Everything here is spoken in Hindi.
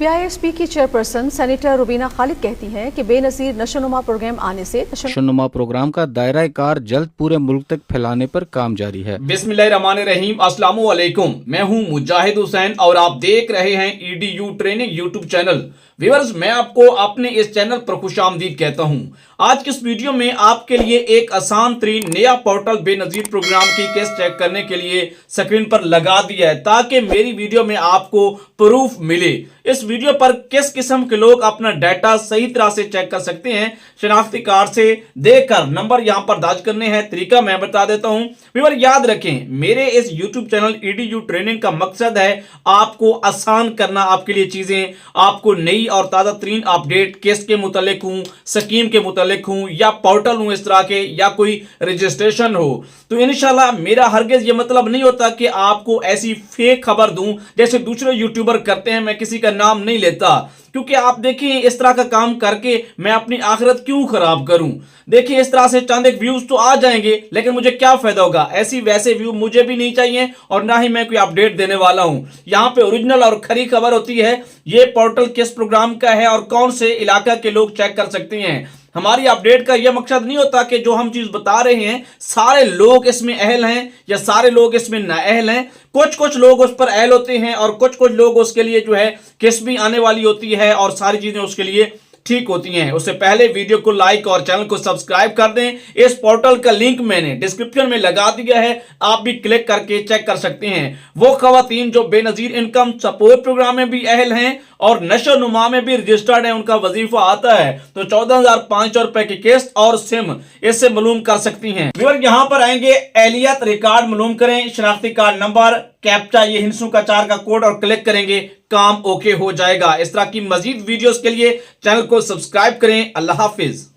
PISP की चेयरपर्सन सेनेटर रुबीना खालिद कहती हैं कि बेनज़ीर नशोनुमा प्रोग्राम आने से नशोनुमा प्रोग्राम का दायरा कार जल्द पूरे मुल्क तक फैलाने पर काम जारी है। बिस्मिल्लाहिर्रहमानिर्रहीम, अस्सलामु अलैकुम। मैं हूं मुजाहिद हुसैन और आप देख रहे हैं EDU training YouTube channel. Viewers, मैं आपको अपने इस चैनल पर खुशामदीद कहता हूं। आज की इस वीडियो में आपके लिए एक आसान तरीन नया पोर्टल बेनज़ीर प्रोग्राम की केस चेक करने के लिए स्क्रीन पर लगा दिया है ताकि मेरी वीडियो में आपको प्रूफ मिले। इस वीडियो पर किस किस्म के लोग अपना डाटा सही तरह से चेक कर सकते हैं, शनाख्ती कार्ड से देखकर नंबर यहां पर दर्ज करने हैं। तरीका मैं बता देता हूं। व्यूअर, याद रखें, मेरे इस यूट्यूब चैनल EDU ट्रेनिंग का मकसद है आपको आसान करना, आपके लिए चीजें, आपको नई और ताजा तरीन अपडेट केस के मुतालिक हूं, स्कीम के मुतालिक हूं या पोर्टल हूं इस तरह के, या कोई रजिस्ट्रेशन हो, तो इंशाल्लाह मेरा हरगिज ये मतलब नहीं होता कि आपको ऐसी फेक खबर दूं जैसे दूसरे यूट्यूबर करते हैं। मैं किसी का नाम नहीं लेता, क्योंकि आप देखिए इस तरह का काम करके मैं अपनी आखिरत क्यों खराब करूं। देखिए इस तरह से चंद एक व्यूज तो आ जाएंगे, लेकिन मुझे क्या फायदा होगा। ऐसी वैसे व्यू मुझे भी नहीं चाहिए और ना ही मैं कोई अपडेट देने वाला हूं। यहां पे ओरिजिनल और खरी खबर होती है। ये पोर्टल किस प्रोग्राम का है और कौन से इलाका के लोग चेक कर सकते हैं। हमारी अपडेट का यह मकसद नहीं होता कि जो हम चीज बता रहे हैं सारे लोग इसमें अहल हैं या सारे लोग इसमें नाअहल हैं। कुछ कुछ लोग उस पर अहल होते हैं और कुछ कुछ लोग उसके लिए जो है किस भी आने वाली होती है और सारी चीजें उसके लिए ठीक होती हैं। उससे पहले वीडियो को लाइक और चैनल को सब्सक्राइब कर दें। इस पोर्टल का लिंक मैंने डिस्क्रिप्शन में लगा दिया है, आप भी क्लिक करके चेक कर सकते हैं। वो खवातीन जो बेनजीर इनकम सपोर्ट प्रोग्राम में भी अहल हैं और नशोनुमा में भी रजिस्टर्ड है, उनका वजीफा आता है, तो 14,500 रुपए की किस्त और सिम इससे मालूम कर सकती हैं। व्यूअर, यहां पर आएंगे, एहलियत रिकॉर्ड मालूम करें, शनाख्ती कार्ड नंबर, कैप्चा, ये हिंसू का 4 का कोड और क्लिक करेंगे, काम ओके हो जाएगा। इस तरह की मजीद वीडियोस के लिए चैनल को सब्सक्राइब करें। अल्लाह हाफिज।